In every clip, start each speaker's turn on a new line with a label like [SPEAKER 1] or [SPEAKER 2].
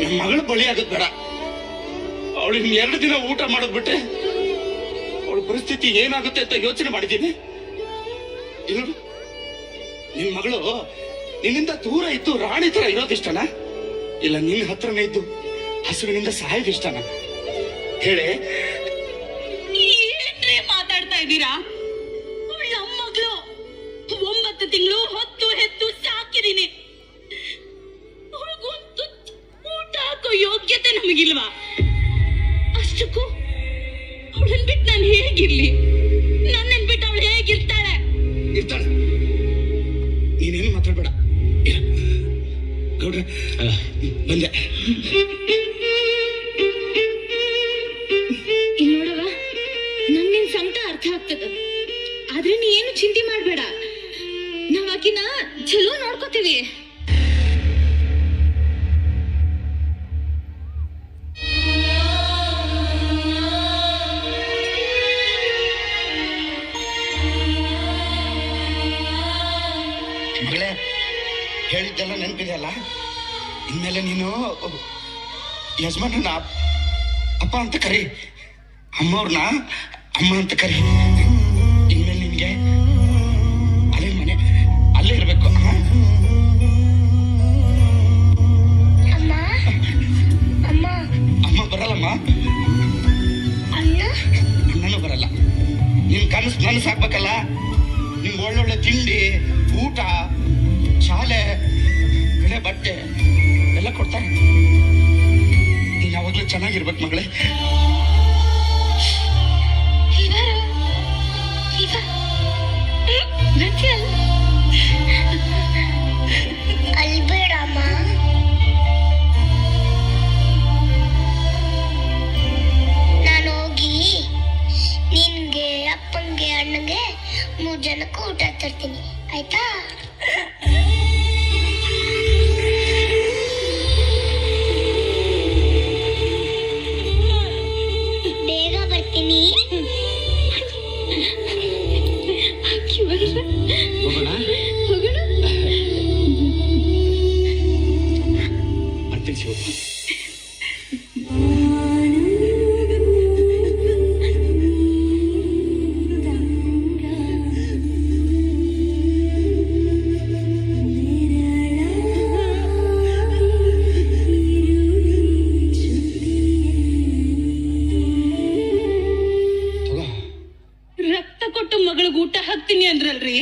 [SPEAKER 1] ನಮ್ಮ ಮಗಳು ಬಳಿ ಆಗೋದ್ ಬೇಡ. ಅವಳಿಗೆ 2 ದಿನ ಊಟ ಮಾಡೋದ್ ಬಿಟ್ಟೆ ಅವಳ ಪರಿಸ್ಥಿತಿ ಏನಾಗುತ್ತೆ ಅಂತ ಯೋಚನೆ ಮಾಡಿದ್ದೀನಿ. ಇನ್ನು ನಿನ್ ಮಗಳು ನಿನ್ನಿಂದ ದೂರ ಇದ್ದು ರಾಣಿ ತರ ಇರೋದಿಷ್ಟನಾ, ಇಲ್ಲ ನಿನ್ನ ಹತ್ರನೇ ಇದ್ದು ಹಸುವಿನಿಂದ ಸಾಯೋದಿಷ್ಟನ? ಹೇಳೆ.
[SPEAKER 2] ಏನ್ರಿ ಮಾತಾಡ್ತಾ ಇದ್ದೀರಾ? ನಮ್ಮ ಮಗಳು 9 ತಿಂಗಳು ಹೊತ್ತು ಹೆತ್ತು ಸಾಕಿದೀನಿ. ಅವಳಿಗೊಂದು ಊಟ ಹಾಕೋ ಯೋಗ್ಯತೆ ನಮಗಿಲ್ವಾ? ಅಷ್ಟಕ್ಕೂ ಅವಳನ್ ಬಿಟ್ಟು ನಾನು ಹೇಗಿರ್ಲಿ? ನನ್ನನ್ ಬಿಟ್ಟು ಅವಳು ಹೇಗಿರ್ತಾಳೆ?
[SPEAKER 1] ಇರ್ತಾಳೆ. ನೀನೇನು ಮಾತಾಡ್ಬೇಡ. ಗೌಡ್ರೆ ಬಂದೆ.
[SPEAKER 2] ಇಲ್ಲಿ ನೋಡವ, ನನ್ನಿನ್ ಸಂಕಟ ಅರ್ಥ ಆಗ್ತದ. ಆದ್ರೆ ನೀ ಏನು ಚಿಂತೆ ಮಾಡ್ಬೇಡ, ನಾವ್ ಆಕಿನ ಚಲೋ ನೋಡ್ಕೋತೀವಿ.
[SPEAKER 1] ಮಗಳೇ, ಹೇಳಿದ್ದೆಲ್ಲ ನೆನಪಿದೆ ಅಲ್ಲ? ಇನ್ಮೇಲೆ ನೀನು ಯಜಮಾನನ ಅಪ್ಪ ಅಂತ ಕರಿ, ಅಮ್ಮವ್ರನ್ನ ಅಮ್ಮ ಅಂತ ಕರಿ. ಇನ್ಮೇಲೆ ನಿನ್ಗೆ ಅಲ್ಲೇ ಮನೆ ಅಲ್ಲೇ ಇರ್ಬೇಕು.
[SPEAKER 3] ಅಮ್ಮ ಅಮ್ಮ
[SPEAKER 1] ಅಮ್ಮ ಬರಲ್ಲಮ್ಮ, ಅಣ್ಣನೂ ಬರಲ್ಲ. ನಿನ್ ಕನಸು ಆಗ್ಬೇಕಲ್ಲ. ನಿಮ್ಗೆ ಒಳ್ಳೊಳ್ಳೆ ತಿಂಡಿ, ಊಟ, ಶಾಲೆ, ಬೆಳೆ, ಬಟ್ಟೆ ಎಲ್ಲ ಕೊಡ್ತಾರೆ. ನೀನ್ ಯಾವಾಗ್ಲೂ ಚೆನ್ನಾಗಿರ್ಬೇಕು ಮಗಳೇ.
[SPEAKER 3] ಅಲ್ಬೇಡಮ್ಮ. ನಾನು ಹೋಗಿ ನಿನ್ಗೆ, ಅಪ್ಪಂಗೆ, ಅಣ್ಣಂಗೆ 3 ಜನಕ್ಕೆ ಊಟ ತರ್ತೀನಿ, ಆಯ್ತಾ? ಬೇಗ ಬರ್ತೀನಿ.
[SPEAKER 2] ರಕ್ತ ಕೊಟ್ಟು ಮಗಳಿಗೆ ಊಟ ಹಾಕ್ತೀನಿ ಅಂದ್ರಲ್ರಿ,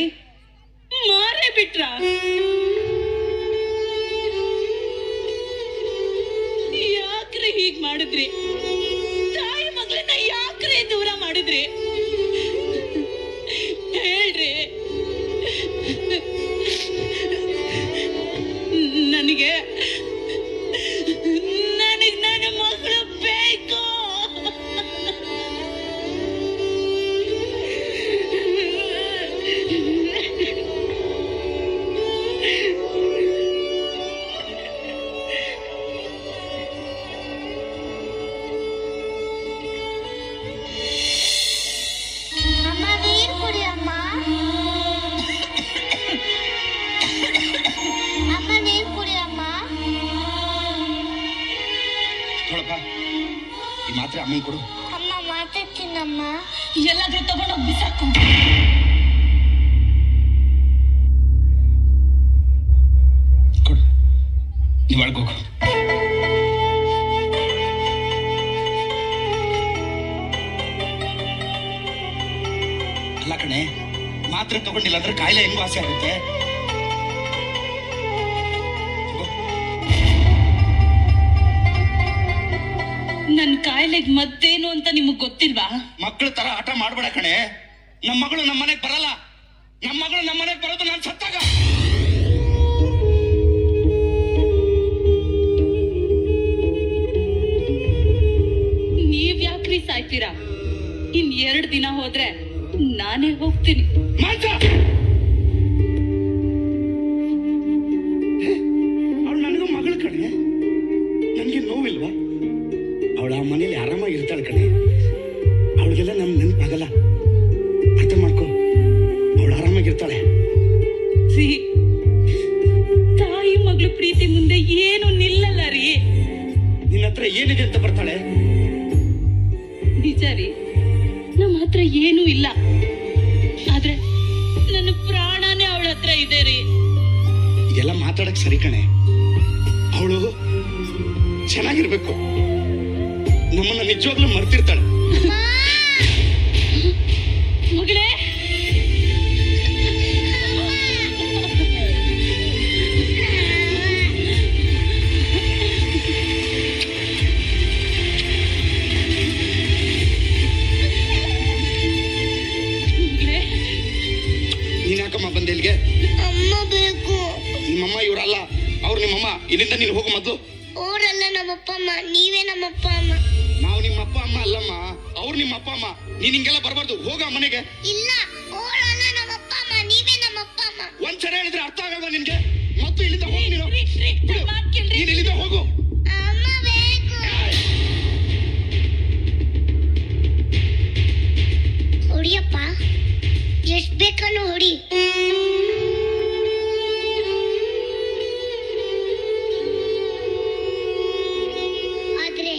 [SPEAKER 2] ಮಾರೇ ಬಿಟ್ರ? ಯಾಕ್ರಿ ಹೀಗ್ ಮಾಡಿದ್ರಿ? ತಾಯಿ ಮಗಳನ್ನ ಯಾಕ್ರಿ ದೂರ ಮಾಡಿದ್ರಿ? ಹೇಳ್ರಿ. ನನಗೆ ನನ್ನ ಮಗಳು ಬೇಕು.
[SPEAKER 3] ಅಮ್ಮ ನೀರು ಕುಡಿ ಅಮ್ಮ. ಅಮ್ಮ ನೀರು ಕುಡಿ ಅಮ್ಮ.
[SPEAKER 1] ನೋಡಪ್ಪ, ಈ ಮಾತ್ರೆ ಅಮ್ಮನ್ ಕೊಡು.
[SPEAKER 3] ಅಮ್ಮ ಮಾತಾಡ್ತೀನಮ್ಮ.
[SPEAKER 2] ಎಲ್ಲಾದ್ರೂ ತಗೊಂಡೋಗಿ ಬಿಸಾಕು.
[SPEAKER 1] ಕೊಡು, ನೀವು ಒಳಗೋಗು. ಅಲ್ಲ ಕಣೆ, ಮಾತ್ರೆ ತಗೊಂಡಿಲ್ಲ ಅಂದ್ರೆ ಕಾಯಿಲೆ ಹೆಂಗ್ ವಾಸಿ ಆಗುತ್ತೆ?
[SPEAKER 2] ನನ್ ಕಾಯಿಲೆಗ್ ಮದ್ದೇನು ಅಂತ ನಿಮಗ್ ಗೊತ್ತಿಲ್ವಾ?
[SPEAKER 1] ಮಕ್ಕಳ ತರ ಆಟ ಮಾಡ್ಬೇಡ ಕಣೆ. ನಮ್ಮ ಮಗಳು ನಮ್ಮ ಮನೆಗ್ ಬರಲ್ಲ. ನಮ್ಮ ಮಗಳು ನಮ್ಮ ಮನೆಗ್ ಬರೋದು ನಾನು ಸತ್ತಾಗ.
[SPEAKER 2] ನೀವ್ ಯಾಕ್ರಿ ಸಾಯ್ತೀರಾ? ಇನ್ 2 ದಿನ ಹೋದ್ರೆ ನಾನೇ ಹೋಗ್ತೀನಿ.
[SPEAKER 1] ಅವಳು ನನಗೂ ಮಗಳು ಕಣೆ. ನನ್ಗೆ ನೋವಿಲ್ವಾ? ಅವಳ ಆ ಮನೇಲಿ ಆರಾಮಾಗಿರ್ತಾಳೆ ಕಣೆ. ಅವಳಿಗೆಲ್ಲ ನಮ್ ನೆನಪಾಗಲ್ಲ. ಅರ್ಥ ಮಾಡ್ಕೊ, ಅವಳು ಆರಾಮಾಗಿರ್ತಾಳೆ.
[SPEAKER 2] ತಾಯಿ ಮಗಳು ಪ್ರೀತಿ ಮುಂದೆ ಏನು ನಿಲ್ಲಲ್ಲ ರೀ.
[SPEAKER 1] ಏನಿದೆ ಅಂತ ಬರ್ತಾಳೆ.
[SPEAKER 2] ನಿಜ ರೀ, ನಮ್ಮ ಹತ್ರ ಏನೂ ಇಲ್ಲ, ಆದ್ರೆ ನನ್ನ ಪ್ರಾಣನೇ ಅವಳ ಹತ್ರ ಇದೆ ರೀ.
[SPEAKER 1] ಇದೆಲ್ಲ ಮಾತಾಡಕ್ ಸರಿ ಕಣೆ. ಅವಳು ಚೆನ್ನಾಗಿರ್ಬೇಕು. ನಮ್ಮನ್ನ ನಿಜವಾಗ್ಲೂ ಮರ್ತಿರ್ತಾಳೆ.
[SPEAKER 2] ಮಗಳೇ,
[SPEAKER 1] ನೀನ್ ಯಾಕಮ್ಮ ಬಂದೆ ಇಲ್ಲಿಗೆ?
[SPEAKER 3] ಅಮ್ಮ ಬೇಕು.
[SPEAKER 1] ನಿಮ್ಮಮ್ಮ ಇವ್ರಲ್ಲ, ಅವ್ರು ನಿಮ್ಮಮ್ಮ. ಇಲ್ಲಿಂದ ನೀನು ಹೋಗು ಮೊದ್ಲು.
[SPEAKER 3] ಅವರಲ್ಲ ನಮ್ಮಪ್ಪ ಅಮ್ಮ, ನೀವೇ ನಮ್ಮಪ್ಪ ಅಮ್ಮ.
[SPEAKER 1] ನಾವು ನಿಮ್ಮ ಅಪ್ಪ ಅಮ್ಮ ಅಲ್ಲಮ್ಮ, ಅವ್ರು ನಿಮ್ಮ ಅಪ್ಪ ಅಮ್ಮ. ನೀನ್ ಹಿಂಗೆಲ್ಲ ಬರ್ಬಾರ್ದು. ಹೋಗ ಮನೆಗೆ.
[SPEAKER 3] ಇಲ್ಲ, ಅವರಲ್ಲ ನಮ್ಮಪ್ಪ ಅಮ್ಮ, ನೀವೇ ನಮ್ಮಪ್ಪ ಅಮ್ಮ.
[SPEAKER 1] ಒಂದ್ಸರಿ ಹೇಳಿದ್ರೆ ಅರ್ಥ ಆಗಲ್ವಾ ನಿನ್ಗೆ? ಮತ್ತು ಇಲ್ಲಿಂದ ಹೋಗು ನೀನು.
[SPEAKER 2] ನನ್ ಮಾತ್ ಕೇಳ್ರಿ.
[SPEAKER 1] ನೀನ್ ಇಲ್ಲಿಂದ ಹೋಗು.
[SPEAKER 3] ಅಮ್ಮ ಬೇಕು. ಹೊಡಿಯಪ್ಪ, ಎಷ್ಟ್ ಬೇಕನ್ನು ಹೊಡಿ. ಆದ್ರೆ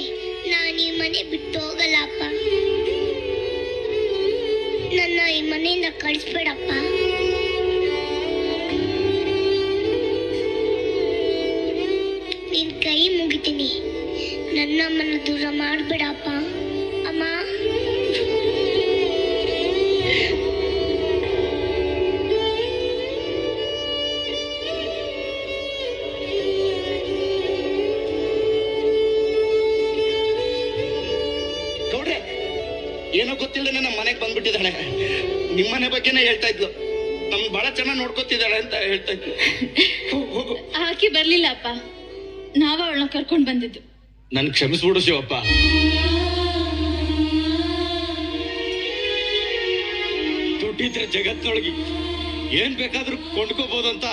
[SPEAKER 3] ನಾನು ಈ ಮನೆ ಬಿಟ್ಟು ಹೋಗಲ್ಲ ಅಪ್ಪ. ನನ್ನ ಈ ಮನೆಯಿಂದ ಕಳಿಸ್ಬೇಡಪ್ಪ. ನಿನ್ ಕೈ ಮುಗಿತೀನಿ, ನನ್ನ ಅಮ್ಮನ ದೂರ ಮಾಡ್ಬೇಡಪ್ಪ. ಅಮ್ಮ,
[SPEAKER 1] ಗೌಡ್ರೆ, ಏನೋ ಗೊತ್ತಿಲ್ಲದೆ ನನ್ನ ಮನೆಗೆ ಬಂದ್ಬಿಟ್ಟಿದ್ದಾಳೆ. ನಿಮ್ಮನೆ ಬಗ್ಗೆನೇ ಹೇಳ್ತಾ ಇದ್ಲು. ನಮ್ಗೆ ಬಹಳ ಚೆನ್ನಾಗಿ ನೋಡ್ಕೊತಿದ್ದಾಳೆ ಅಂತ ಹೇಳ್ತಾ ಇದ್ಲು. ಹೋಗು.
[SPEAKER 2] ಆಕೆ ಬರ್ಲಿಲ್ಲ ಅಪ್ಪ, ನಾವ ಅವಳನ್ನ ಕರ್ಕೊಂಡ್ ಬಂದಿದ್ದು.
[SPEAKER 1] ನನ್ ಕ್ಷಮಿಸ್ಬಿಡು ಶಿವಪ್ಪ. ದುಡ್ಡಿದ್ರೆ ಜಗತ್ತಿನೊಳಗೆ ಏನ್ ಬೇಕಾದ್ರೂ ಕೊಂಡ್ಕೋಬಹುದಂತ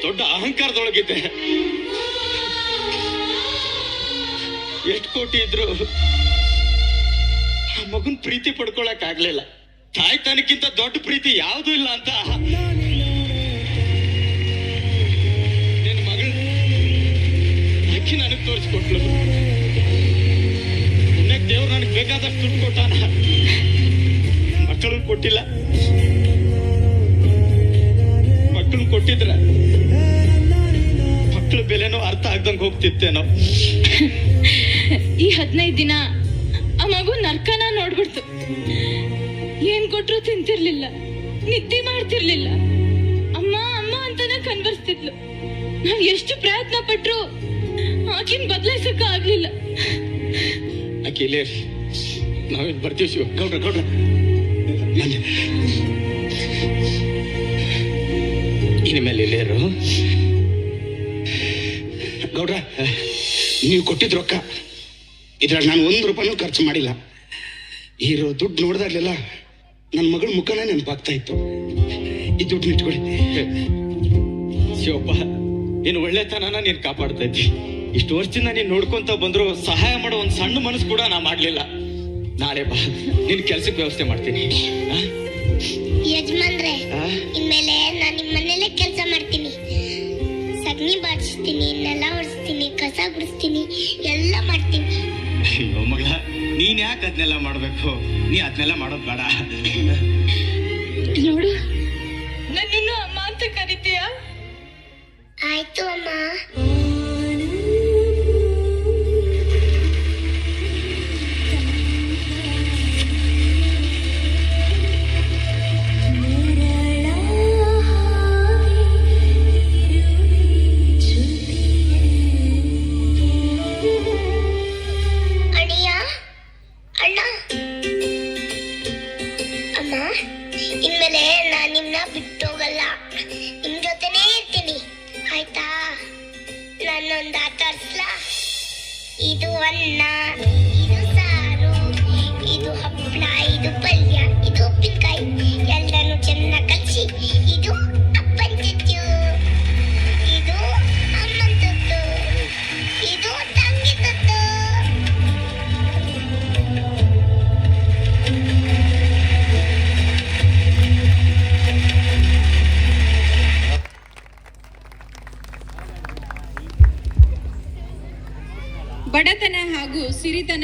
[SPEAKER 1] ದೊಡ್ಡ ಅಹಂಕಾರದೊಳಗಿದ್ದೆ. ಎಷ್ಟು ಕೋಟಿ ಇದ್ರು ಆ ಮಗುನ್ ಪ್ರೀತಿ ಪಡ್ಕೊಳಕ್ ಆಗ್ಲಿಲ್ಲ. ತಾಯ್ತನಕ್ಕಿಂತ ದೊಡ್ಡ ಪ್ರೀತಿ ಯಾವ್ದು ಇಲ್ಲ ಅಂತ ನಿನ್ನ ಮಗಳು ಅಕ್ಕಿ ನನಗ್ ತೋರಿಸ್ಕೊಟ್ಲು. ಪುಣ್ಯಕ್ ದೇವ್ರು ನನಗ್ ಬೇಕಾದಷ್ಟು ದುಡ್ಡು ಕೊಟ್ಟಾನ, ಮಕ್ಕಳನ್ನ ಕೊಟ್ಟಿಲ್ಲ. ಮಕ್ಕಳನ್ನ ಕೊಟ್ಟಿದ್ರ ಮಕ್ಕಳ ಬೆಲೆನೋ ಅರ್ಥ ಆಗ್ದಂಗ್ ಹೋಗ್ತಿತ್ತೇನೋ.
[SPEAKER 2] ಈ 15 ದಿನ ಆ ಮಗು ನರ್ಕನ ನೋಡ್ಬಿಡ್ತು. ಏನ್ ಕೊಟ್ರು ತಿಂತಿರ್ಲಿಲ್ಲ, ನಿದ್ದೆ ಮಾಡ್ತಿರ್ಲಿಲ್ಲ. ಅಮ್ಮ ಅಮ್ಮ ಅಂತಾನೆ ಕನ್ವರ್ಸ್ತಿದ್ಲು. ನಾವ್ ಎಷ್ಟು ಪ್ರಯತ್ನ ಪಟ್ರು ಆಕಿನ್ ಬದಲಾಯಿಸಕ್ಕ ಆಗ್ಲಿಲ್ಲ.
[SPEAKER 1] ಆಕೆ ಇಲ್ಲೇ ನಾವೇನ್ ಬರ್ತೀವಿ ಶಿವ. ಗೌಡ್ರ ಗೌಡ್ರ ಇನ್ಮೇಲೆ ಇಲ್ಲೇರು. ಗೌಡ್ರ, ನೀವು ಕೊಟ್ಟಿದ್ ರೊಕ್ಕ ಇದ್ರಾಗ ನಾನು 1 ರೂಪಾಯಿನೂ ಖರ್ಚು ಮಾಡಿಲ್ಲ. ಇರೋ ದುಡ್ಡು ನೋಡ್ದಾಗ್ಲೆಲ್ಲ ನನ್ನ ಮಗಳ ಮುಖನೇ ನೆನಪಾಗ್ತಾ ಇತ್ತು. ಈ ದುಡ್ಡು ಇಟ್ಕೊಳ್ಳಿ. ಶಿವಪ್ಪ, ನೀನು ಒಳ್ಳೆತನನ ನೀನ್ ಕಾಪಾಡ್ತಾ ಇದ್ದಿ. ಇಷ್ಟು ವರ್ಷದಿಂದ ನೀನ್ ನೋಡ್ಕೊಂತ ಬಂದ್ರು ಸಹಾಯ ಮಾಡೋ ಒಂದ್ ಸಣ್ಣ ಮನಸ್ಸು ಕೂಡ ನಾ ಮಾಡ್ಲಿಲ್ಲ. ನಾಳೆ ಬಾ, ನಿನ್ ಕೆಲ್ಸಕ್ಕೆ ವ್ಯವಸ್ಥೆ ಮಾಡ್ತೀನಿ.
[SPEAKER 3] ಯಜಮಾನ್ರೆ, ಇನ್ಮೇಲೆ ನಾನು ನಿಮ್ಮ ಮನೇಲೆ ಕೆಲಸ ಮಾಡ್ತೀನಿ. ಸಗಣಿ ಬಾರಿಸ್ತೀನಿ, ನೆಲ ಒರೆಸ್ತೀನಿ, ಕಸ ಗುಡಿಸ್ತೀನಿ, ಎಲ್ಲ ಮಾಡ್ತೀನಿ.
[SPEAKER 1] ಅಯ್ಯೋ ಮಗಳ, ನೀನ್ ಯಾಕೆ ಅದನ್ನೆಲ್ಲ ಮಾಡ್ಬೇಕು? ನೀ ಅದನ್ನೆಲ್ಲ ಮಾಡೋದ್ ಬೇಡ.
[SPEAKER 2] ನೋಡು, ನನ್ನನ್ನು ಅಮ್ಮ ಅಂತ ಕರಿತೀಯಾ?
[SPEAKER 3] ಆಯ್ತು ಅಮ್ಮ. ಇನ್ಮೇಲೆ ನಾನು ನಿಮ್ನ ಬಿಟ್ಟೋಗಲ್ಲ, ನಿಮ್ ಜೊತೆನೇ ಇರ್ತೀನಿ, ಆಯ್ತಾ? ನಾನೊಂದು ಆಟ ಆಡ್ಸ್ಲಾ? ಇದು ಅನ್ನ, ಇದು ಸಾರು, ಇದು ಹಪ್ಪಳ, ಇದು ಪಲ್ಯ, ಇದು ಉಪ್ಪಿನಕಾಯಿ, ಎಲ್ಲಾನು ಚೆನ್ನಾಗಿ ಕಲಸಿ, ಇದು ಅಪ್ಪನ ತುತ್ತು, ಇದು ಅಮ್ಮನ ತುತ್ತು, ಇದು ತಂಗಿ ತುತ್ತು.
[SPEAKER 4] ಬಡತನ ಹಾಗೂ ಸಿರಿತನ